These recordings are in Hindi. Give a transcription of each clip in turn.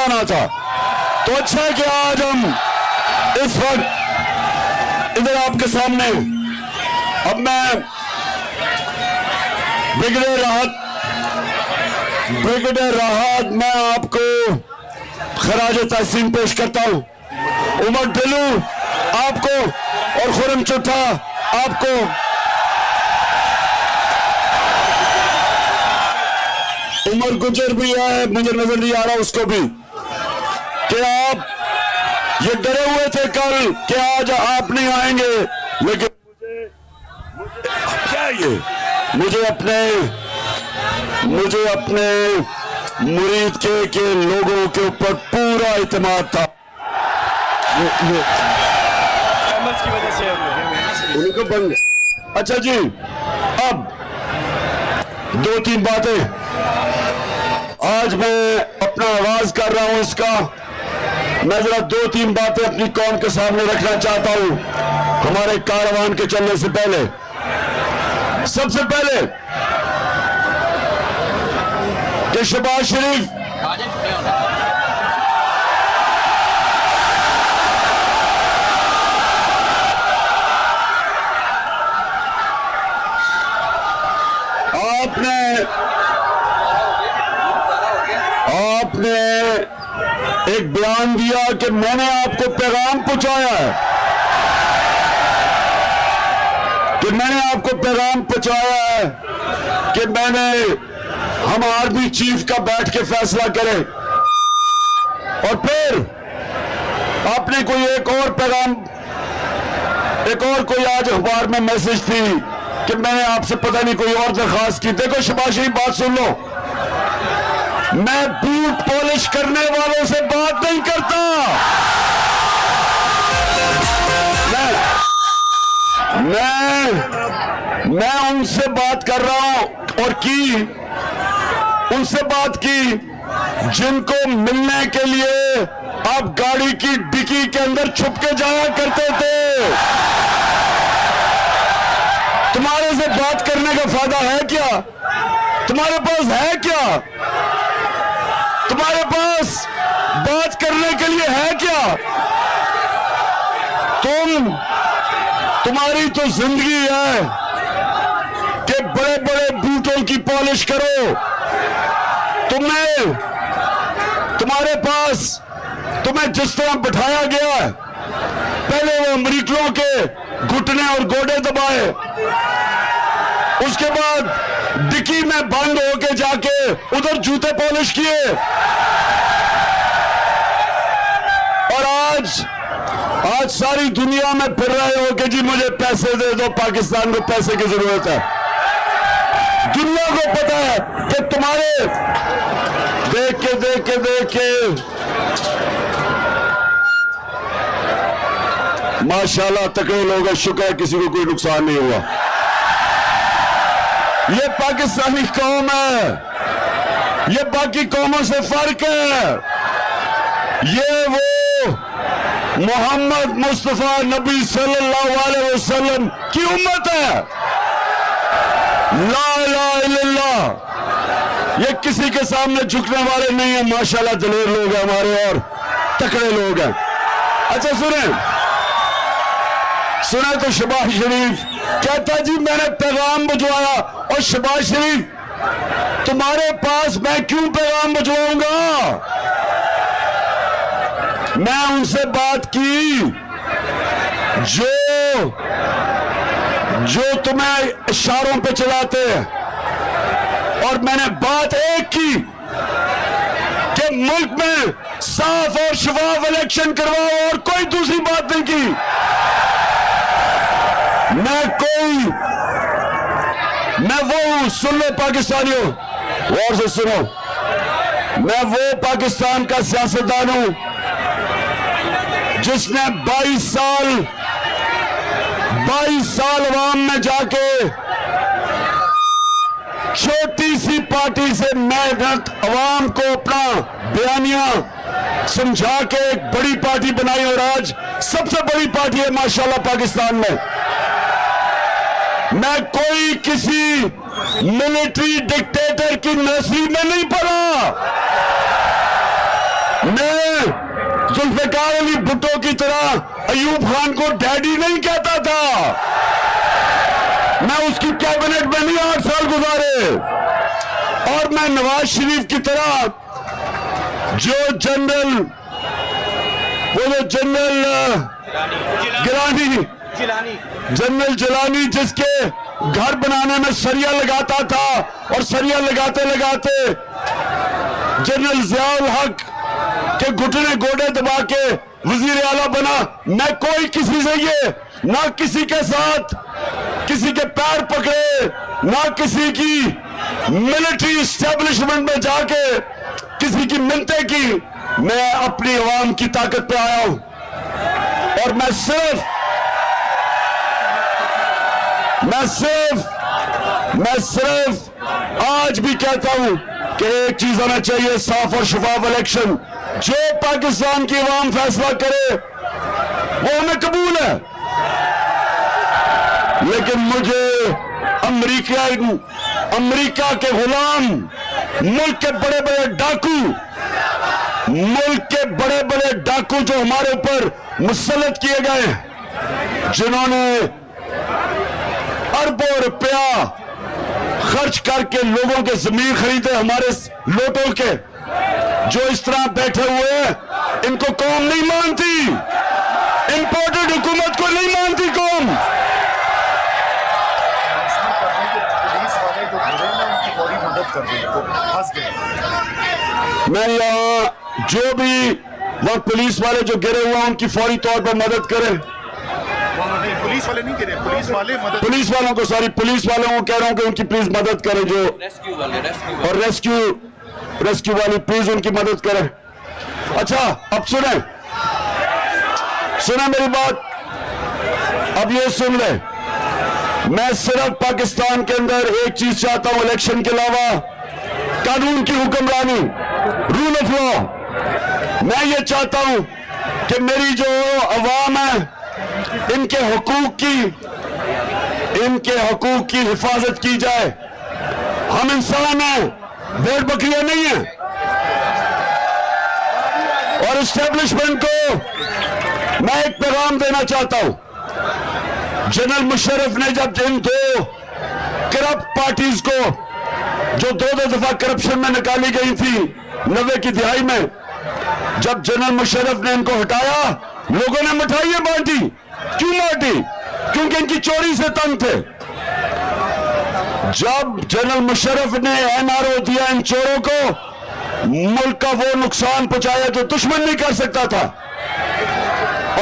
आना था। तो अच्छा है कि आज हम इस वक्त इधर आपके सामने, अब मैं ब्रिगेडियर राहत मैं आपको खराज तहसीन पेश करता हूं। उमर ढिल्लू आपको और खुरम चुट्टा आपको। उमर गुजर भी है, मुझे नजर नहीं आ रहा उसको भी, कि आप ये डरे हुए थे कल कि आज आप नहीं आएंगे, लेकिन क्या ये मुझे अपने मुरीद के लोगों के ऊपर पूरा इत्मीनान था। की वजह से उनको बंद। अच्छा जी, अब दो तीन बातें आज मैं अपना आगाज कर रहा हूं इसका। मैं जरा दो तीन बातें अपनी कौम के सामने रखना चाहता हूं हमारे कारवान के चलने से पहले। सबसे पहले कि शहबाज शरीफ आपने एक बयान दिया कि मैंने आपको पैगाम पहुंचाया है, कि मैंने आपको पैगाम पहुंचाया है कि हम आर्मी चीफ का बैठ के फैसला करें। और फिर आपने कोई एक और पैगाम, एक और कोई आज अखबार में मैसेज थी कि मैंने आपसे पता नहीं कोई और दरखास्त की। देखो शहबाज शरीफ, बात सुन लो, मैं बूट पॉलिश करने वालों से बात नहीं करता। मैं उनसे बात कर रहा हूं और उनसे बात की जिनको मिलने के लिए आप गाड़ी की डिक्की के अंदर छुप के जाया करते थे। तुम्हारे से बात करने का फायदा है क्या? तुम्हारे पास है क्या? तुम्हारे पास बात करने के लिए है क्या? तुम्हारी तो जिंदगी है कि बड़े बड़े बूटों की पॉलिश करो। तुम्हें जिस तरह बिठाया गया है, पहले वो अमरीकियों के घुटने और गोडे दबाए, उसके बाद डिक्की में बंद होके जाके उधर जूते पॉलिश किए, और आज सारी दुनिया में फिर रहे हो कि जी मुझे पैसे दे दो, पाकिस्तान को पैसे की जरूरत है। दुनिया को पता है कि तुम्हारे देख के माशाल्लाह तकड़े लोग हैं, शुक्र है किसी को कोई नुकसान नहीं हुआ। ये पाकिस्तानी कौम है, ये बाकी कौमों से फर्क है। ये वो मोहम्मद मुस्तफा नबी सल्लल्लाहु अलैहि वसल्लम की उम्मत है। ला इलाहा इल्लल्लाह। ये किसी के सामने झुकने वाले नहीं है। माशाल्लाह दलेर लोग हैं हमारे और तकड़े लोग हैं। अच्छा सुने तो शहबाज शरीफ कहता जी मैंने पैगाम भिजवाया, और शहबाज शरीफ तुम्हारे पास मैं क्यों पैगाम भिजवाऊंगा? मैं उनसे बात की जो तुम्हें इशारों पे चलाते हैं, और मैंने बात एक की कि मुल्क में साफ और शफाफ इलेक्शन करवाओ, और कोई दूसरी बात नहीं की। मैं वो सुन लो पाकिस्तानियों, गौर से सुनो, मैं वो पाकिस्तान का सियासतदान हूं जिसने 22 साल अवाम में जाके छोटी सी पार्टी से मेहनत अवाम को अपना बयानिया समझा के एक बड़ी पार्टी बनाई, और आज सबसे बड़ी पार्टी है माशाल्लाह पाकिस्तान में। मैं कोई किसी मिलिट्री डिक्टेटर की नर्सरी में नहीं पढ़ा। मैं जुल्फिकार अली भुट्टो की तरह अयूब खान को डैडी नहीं कहता था। मैं उसकी कैबिनेट में नहीं 8 साल गुजारे। और मैं नवाज शरीफ की तरह जो जनरल जनरल जिलानी जिसके घर बनाने में सरिया लगाता था और सरिया लगाते लगाते जनरल जियाउल हक के घुटने गोडे दबा के वजीर आला बना। मैं कोई किसी से ये ना किसी के साथ किसी के पैर पकड़े ना किसी की मिलिट्री एस्टेब्लिशमेंट में जाके किसी की मिन्नतें की। मैं अपनी आवाम की ताकत पे आया हूं और मैं सिर्फ आज भी कहता हूं कि एक चीज होना चाहिए, साफ और शफाफ इलेक्शन। जो पाकिस्तान की आवाम फैसला करे वो हमें कबूल है, लेकिन मुझे अमेरिका के गुलाम, मुल्क के बड़े बड़े डाकू जो हमारे ऊपर मुसल्लत किए गए, जिन्होंने अरबों रुपया खर्च करके लोगों के जमीन खरीदे हमारे लोटों के, जो इस तरह बैठे हुए हैं, इनको कौम नहीं मानती, इंपोर्टेड हुकूमत को नहीं मानती कौम। मैं यहाँ जो भी वह पुलिस वाले जो गिरे हुए हैं उनकी फौरी तौर पर मदद करें। पुलिस वाले नहीं गिरे, पुलिस वालों को पुलिस वालों को कह रहा हूं कि उनकी प्लीज मदद करें, जो और रेस्क्यू वाली प्लीज उनकी मदद करें। अच्छा, अब सुने मेरी बात, अब ये सुन ले। मैं सिर्फ पाकिस्तान के अंदर एक चीज चाहता हूं इलेक्शन के अलावा, कानून की हुक्मरानी, रूल ऑफ लॉ। मैं ये चाहता हूं कि मेरी जो अवाम है इनके हकूक की हिफाजत की जाए। हम इंसान हैं, भेड़ बकरियां नहीं हैं। और एस्टेब्लिशमेंट को मैं एक पैगाम देना चाहता हूं। जनरल मुशर्रफ ने जब इन 2 करप्ट पार्टीज को जो 2 दफा करप्शन में निकाली गई थी 90 की दिहाई में, जब जनरल मुशर्रफ ने इनको हटाया, लोगों ने मिठाइयां बांटी। क्यों बांटी? क्योंकि इनकी चोरी से तंग थे। जब जनरल मुशर्रफ ने एनआरओ दिया इन चोरों को, मुल्क का वो नुकसान पहुंचाया जो दुश्मन नहीं कर सकता था।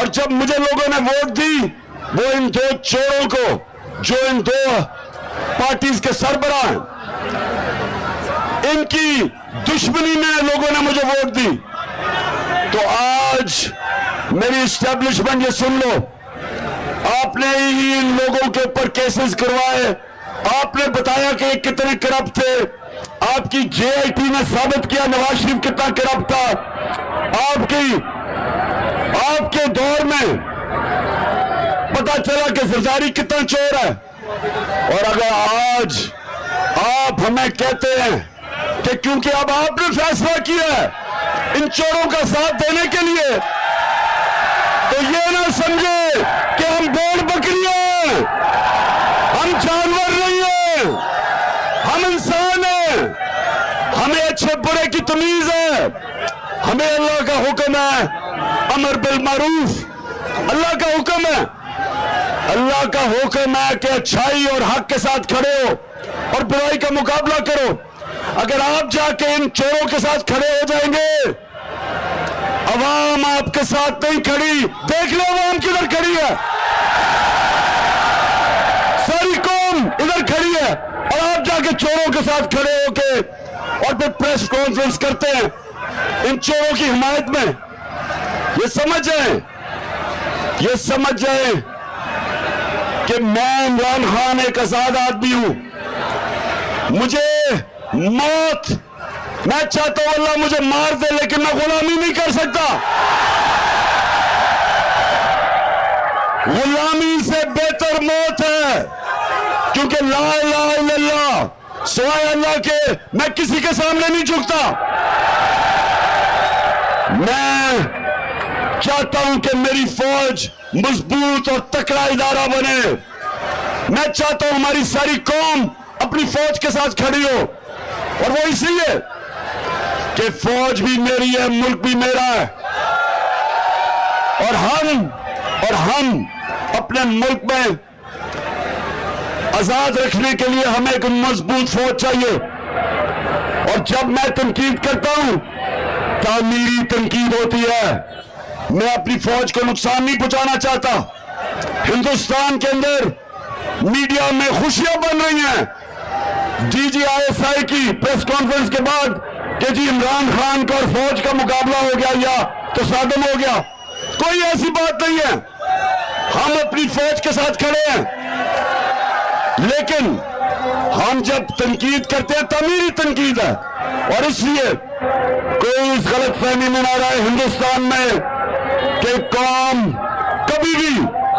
और जब मुझे लोगों ने वोट दी, वो इन 2 चोरों को, जो इन 2 पार्टीज के सरबराह हैं, इनकी दुश्मनी में लोगों ने मुझे वोट दी। तो आज मेरी एस्टेब्लिशमेंट, ये सुन लो, आपने ही इन लोगों के ऊपर केसेस करवाए, आपने बताया कि कितने करप्ट थे, आपकी जेआईटी ने साबित किया नवाज शरीफ कितना करप्ट था। आपके दौर में पता चला कि जरदारी कितना चोर है। और अगर आज आप हमें कहते हैं कि क्योंकि अब आपने फैसला किया है इन चोरों का साथ देने के लिए, तो ये ना समझे कि हम भेड़ बकरियां हैं, हम जानवर नहीं हैं, हम इंसान हैं। हमें अच्छे बुरे की तमीज है। हमें अल्लाह का हुक्म है, अमर बिल मारूफ। अल्लाह का हुक्म है, अल्लाह का हुक्म है कि अच्छाई और हक के साथ खड़े हो और बुराई का मुकाबला करो। अगर आप जाके इन चोरों के साथ खड़े हो जाएंगे, अवाम आपके साथ नहीं खड़ी। देख लो अवाम किधर खड़ी है, सारी कौम इधर खड़ी है, और आप जाके चोरों के साथ खड़े होके और फिर प्रेस कॉन्फ्रेंस करते हैं इन चोरों की हिमायत में। ये समझ जाए कि मैं इमरान खान एक आजाद आदमी हूं। मुझे मौत, मैं चाहता हूं अल्लाह मुझे मार दे, लेकिन मैं गुलामी नहीं कर सकता। गुलामी से बेहतर मौत है, क्योंकि ला इलाहा इल्लल्लाह, सिवाय अल्लाह के मैं किसी के सामने नहीं झुकता। मैं चाहता हूं कि मेरी फौज मजबूत और तकड़ा इदारा बने। मैं चाहता हूं हमारी सारी कौम अपनी फौज के साथ खड़ी हो, और वो इसलिए कि फौज भी मेरी है, मुल्क भी मेरा है, और हम अपने मुल्क में आजाद रखने के लिए हमें एक मजबूत फौज चाहिए। और जब मैं तनकीद करता हूं, तामीरी तनकीद होती है। मैं अपनी फौज को नुकसान नहीं पहुंचाना चाहता। हिंदुस्तान के अंदर मीडिया में खुशियां बन रही हैं DGISI की प्रेस कॉन्फ्रेंस के बाद कि जी इमरान खान का और फौज का मुकाबला हो गया या तसादम हो गया। कोई ऐसी बात नहीं है, हम अपनी फौज के साथ खड़े हैं। लेकिन हम जब तनकीद करते हैं, तामीरी तनकीद है, और इसलिए कोई इस गलत फहमी में ना रहे हिंदुस्तान में कि कौम कभी भी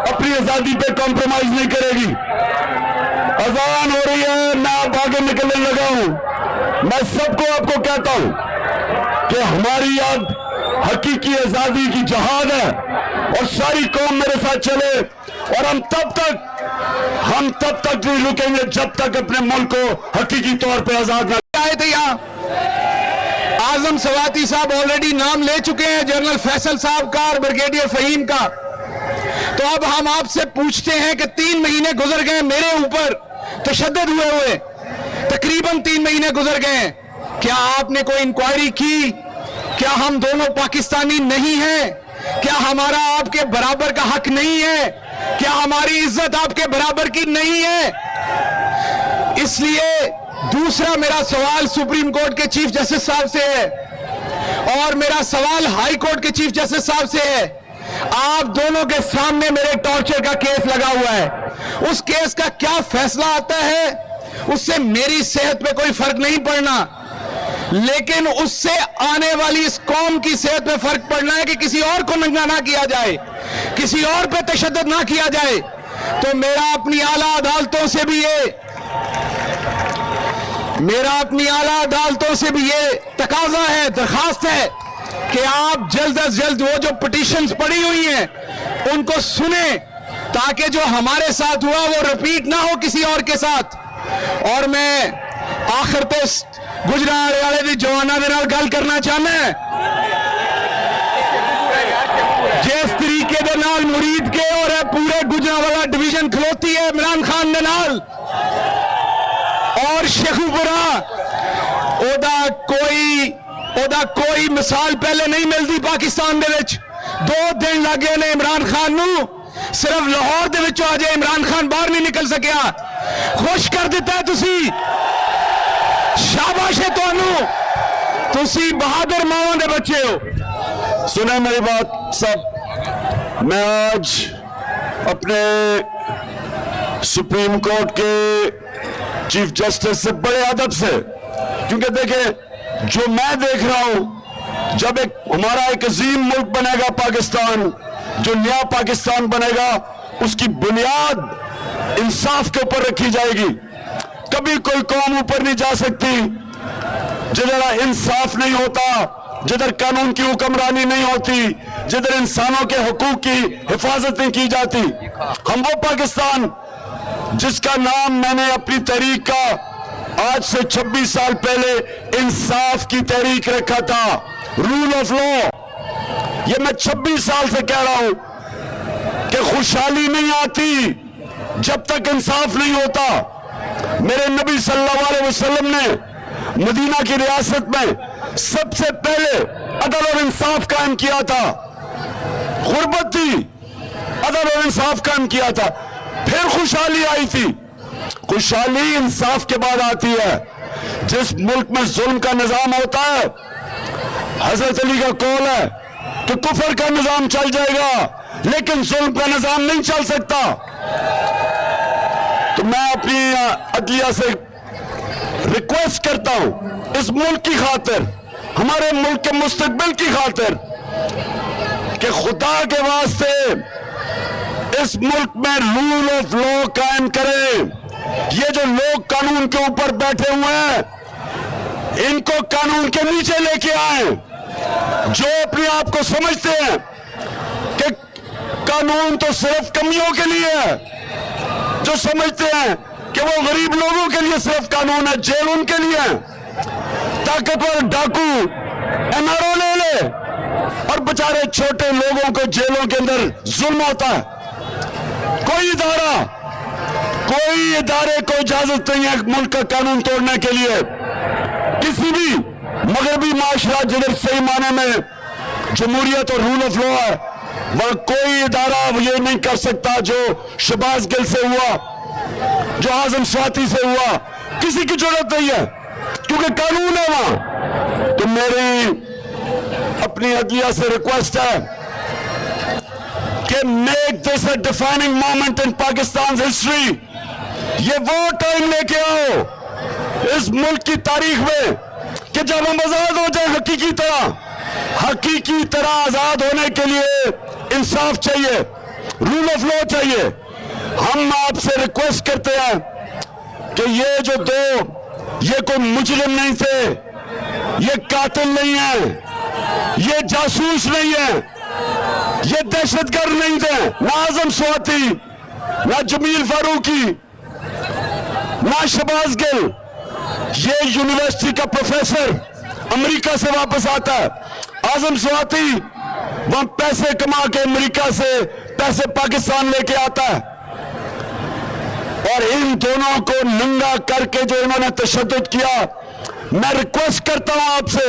अपनी आजादी पे कॉम्प्रोमाइज नहीं करेगी। अजान हो रही है, मैं अब आगे निकलने लगा हूं। मैं सबको आपको कहता हूं कि हमारी अब हकीकी आजादी की जहाद है, और सारी कौम मेरे साथ चले, और हम तब तक नहीं रुकेंगे जब तक अपने मुल्क को हकीकी तौर पे आजाद न आए थे। यहाँ आजम सवाती साहब ऑलरेडी नाम ले चुके हैं, जनरल फैसल साहब का और ब्रिगेडियर फहीम का। तो अब हम आपसे पूछते हैं कि 3 महीने गुजर गए मेरे ऊपर तशद्दुद हुए, तकरीबन 3 महीने गुजर गए। क्या आपने कोई इंक्वायरी की? क्या हम दोनों पाकिस्तानी नहीं हैं? क्या हमारा आपके बराबर का हक नहीं है? क्या हमारी इज्जत आपके बराबर की नहीं है? इसलिए दूसरा मेरा सवाल सुप्रीम कोर्ट के चीफ जस्टिस साहब से है, और मेरा सवाल हाई कोर्ट के चीफ जस्टिस साहब से है। आप दोनों के सामने मेरे टॉर्चर का केस लगा हुआ है। उस केस का क्या फैसला आता है उससे मेरी सेहत पे कोई फर्क नहीं पड़ना, लेकिन उससे आने वाली इस कौम की सेहत पे फर्क पड़ना है कि किसी और को नंगा ना किया जाए, किसी और पे तशद्दुद ना किया जाए। तो मेरा अपनी आला अदालतों से भी ये तकाजा है, दरखास्त है कि आप जल्द अज जल्द वो जो पिटीशंस पड़ी हुई हैं उनको सुने, ताकि जो हमारे साथ हुआ वो रिपीट ना हो किसी और के साथ। और मैं आखिर ते गुजरात वाले दी जवाना दे नाल गल करना चाहना है। जिस तरीके दे नाल मुरीद के और पूरे गुजरांवाला डिवीजन खलोती है इमरान खान दे नाल, और शेखुपुरा ओदा कोई मिसाल पहले नहीं मिलती पाकिस्तान दे विच। 2 दिन लगे ने इमरान खान नू, सिर्फ लाहौर दे विचों अजे इमरान खान बाहर नहीं निकल सकिया। खुश कर दिता है तुसी, शाबाश है तुहानू, तुसी बहादुर मावां दे बच्चे हो। सुने मेरी बात सब। मैं आज अपने सुप्रीम कोर्ट के चीफ जस्टिस से बड़े अदब से, क्योंकि देखें जो मैं देख रहा हूं, जब हमारा एक अजीम मुल्क बनेगा पाकिस्तान, जो नया पाकिस्तान बनेगा, उसकी बुनियाद इंसाफ के ऊपर रखी जाएगी। कभी कोई कौम ऊपर नहीं जा सकती जिधर इंसाफ नहीं होता, जिधर कानून की हुक्मरानी नहीं होती, जिधर इंसानों के हुकूक की हिफाजत नहीं की जाती। हम वो पाकिस्तान जिसका नाम मैंने अपनी तहरीक का आज से 26 साल पहले इंसाफ की तहरीक रखा था, रूल ऑफ लॉ। ये मैं 26 साल से कह रहा हूं कि खुशहाली नहीं आती जब तक इंसाफ नहीं होता। मेरे नबी सल्लल्लाहु अलैहि वसल्लम ने मदीना की रियासत में सबसे पहले अदल और इंसाफ कायम किया था। गुर्बत थी, अदल और इंसाफ कायम किया था, फिर खुशहाली आई थी। खुशहाली इंसाफ के बाद आती है। जिस मुल्क में जुल्म का निजाम होता है, हजरत अली का कौल है कि कुफर का निजाम चल जाएगा, लेकिन जुल्म का निजाम नहीं चल सकता। तो मैं अपनी अदलिया से रिक्वेस्ट करता हूं, इस मुल्क की खातिर, हमारे मुल्क के मुस्तकबिल की खातिर, कि खुदा के वास्ते इस मुल्क में रूल ऑफ लॉ कायम करें। ये जो लोग कानून के ऊपर बैठे हुए हैं, इनको कानून के नीचे लेके आए। जो अपने आप को समझते हैं कि कानून तो सिर्फ कमियों के लिए है, जो समझते हैं कि वो गरीब लोगों के लिए सिर्फ कानून है, जेल उनके लिए है, ताकतवर डाकू एनआरओ ले ले और बेचारे छोटे लोगों को जेलों के अंदर जुल्म होता है। कोई इदारे को इजाजत नहीं है मुल्क का कानून तोड़ने के लिए। किसी भी मगरबी माशरा जिधर सही माने में जमहूरियत और रूल ऑफ लॉ है, वह कोई इदारा ये नहीं कर सकता जो शहबाज गिल से हुआ, जो आजम स्वाति से हुआ। किसी की जरूरत नहीं है क्योंकि कानून है वहां। तो मेरी अपनी अदलिया से रिक्वेस्ट है कि make this a defining moment in Pakistan history. ये वो टाइम लेके आओ इस मुल्क की तारीख में कि जब हम आजाद हो जाए हकीकी तरह आजाद होने के लिए इंसाफ चाहिए, रूल ऑफ लॉ चाहिए। हम आपसे रिक्वेस्ट करते हैं कि ये कोई मुजरिम नहीं थे, ये कातिल नहीं है, ये जासूस नहीं है, ये दहशतगर्द नहीं थे। ना आजम स्वाति, ना जमील फारूकी, ना शहबाज गिल। ये यूनिवर्सिटी का प्रोफेसर अमेरिका से वापस आता है, आजम स्वाति वहां पैसे कमा के अमेरिका से पैसे पाकिस्तान लेके आता है। और इन दोनों को नंगा करके जो इन्होंने तशद्दुद किया, मैं रिक्वेस्ट करता हूं आपसे,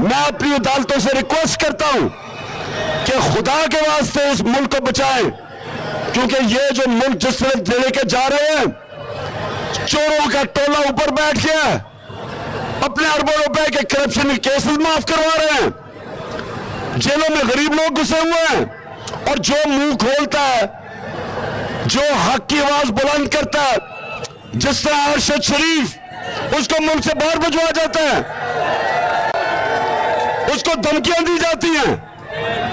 मैं अपनी अदालतों से रिक्वेस्ट करता हूं कि खुदा के वास्ते इस मुल्क को बचाएं, क्योंकि ये जो मुल्क जिस तरह लेके जा रहे हैं, चोरों का टोला ऊपर बैठ गया, अपने अरबों रुपए के करप्शन के केसेस माफ करवा रहे हैं, जेलों में गरीब लोग घुसे हुए हैं। और जो मुंह खोलता है, जो हक की आवाज बुलंद करता है, जिस तरह अरशद शरीफ, उसको मुल्क से बाहर भिजवाया जाता है, उसको धमकियां दी जाती हैं,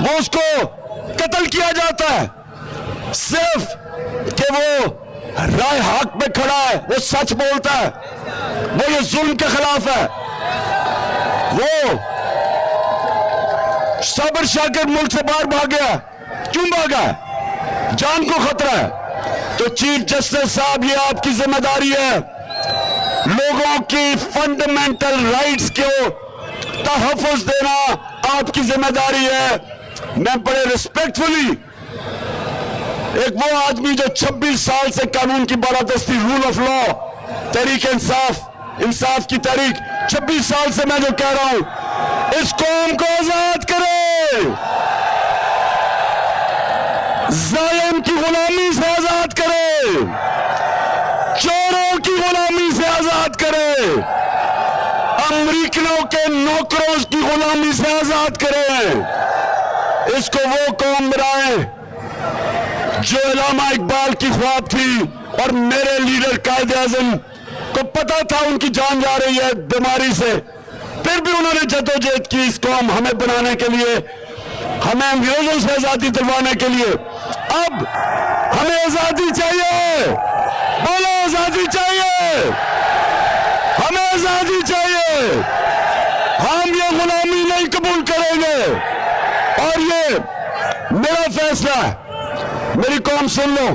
वो उसको कत्ल किया जाता है सिर्फ कि वो राय हक पे खड़ा है, वो सच बोलता है, वो ये जुल्म के खिलाफ है। वो साबिर शाकिर मुल्क से बाहर भाग गया, क्यों भागा? जान को खतरा है। तो चीफ जस्टिस साहब, ये आपकी जिम्मेदारी है, लोगों की फंडामेंटल राइट्स को तहफ़्फ़ुज़ देना आपकी जिम्मेदारी है। मैं बड़े रिस्पेक्टफुली, एक वो आदमी जो 26 साल से कानून की बालादस्ती, rule of law, Tehreek Insaf की तहरीक, 26 साल से मैं जो कह रहा हूं, इस कौम को आजाद करे, जालिम की गुलामी से आजाद करे, चोरों की गुलामी से आजाद करे, अमरीकनों के नौकरों की गुलामी से आजाद करे। इसको वो कौम बनाए जो इलामा इकबाल की ख्वाब थी और मेरे लीडर कायद आजम को पता था उनकी जान जा रही है बीमारी से, फिर भी उन्होंने जद्दोजहद की इस कौम हमें बनाने के लिए, हमें अंग्रेजों से आजादी दिलवाने के लिए। अब हमें आजादी चाहिए, बोलो आजादी चाहिए, हमें आजादी चाहिए। हम ये गुलामी नहीं कबूल करेंगे और ये मेरा फैसला है। मेरी कौम सुन लो,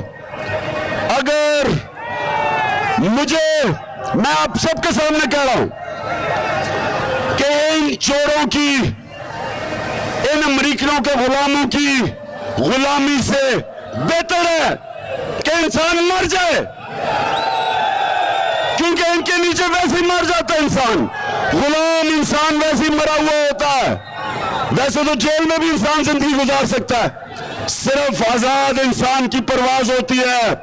अगर मैं आप सबके सामने कह रहा हूं कि इन चोरों की, इन अमरीकनों के गुलामों की गुलामी से बेहतर है कि इंसान मर जाए, क्योंकि इनके नीचे वैसे ही मर जाता है इंसान। गुलाम इंसान वैसे ही मरा हुआ होता है। वैसे तो जेल में भी इंसान जिंदगी गुजार सकता है, सिर्फ आजाद इंसान की परवाज होती है।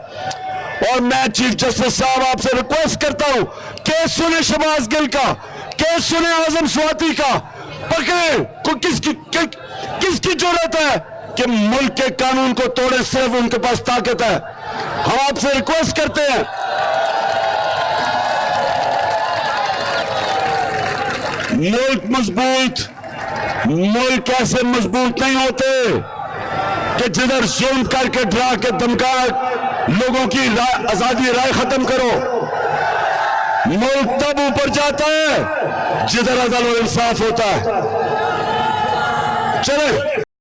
और मैं चीफ जस्टिस साहब आपसे रिक्वेस्ट करता हूं, केस सुने शहबाज गिल का, केस सुने आजम स्वाति का, पकड़े को किसकी जरूरत है कि मुल्क के कानून को तोड़े, सिर्फ उनके पास ताकत है। हम आपसे रिक्वेस्ट करते हैं, मुल्क ऐसे मजबूत नहीं होते कि जिधर जुल्म करके, डरा के, धमका लोगों की आजादी राय खत्म करो। मुल्क तब ऊपर जाता है जिधर अदल और इंसाफ होता है। चले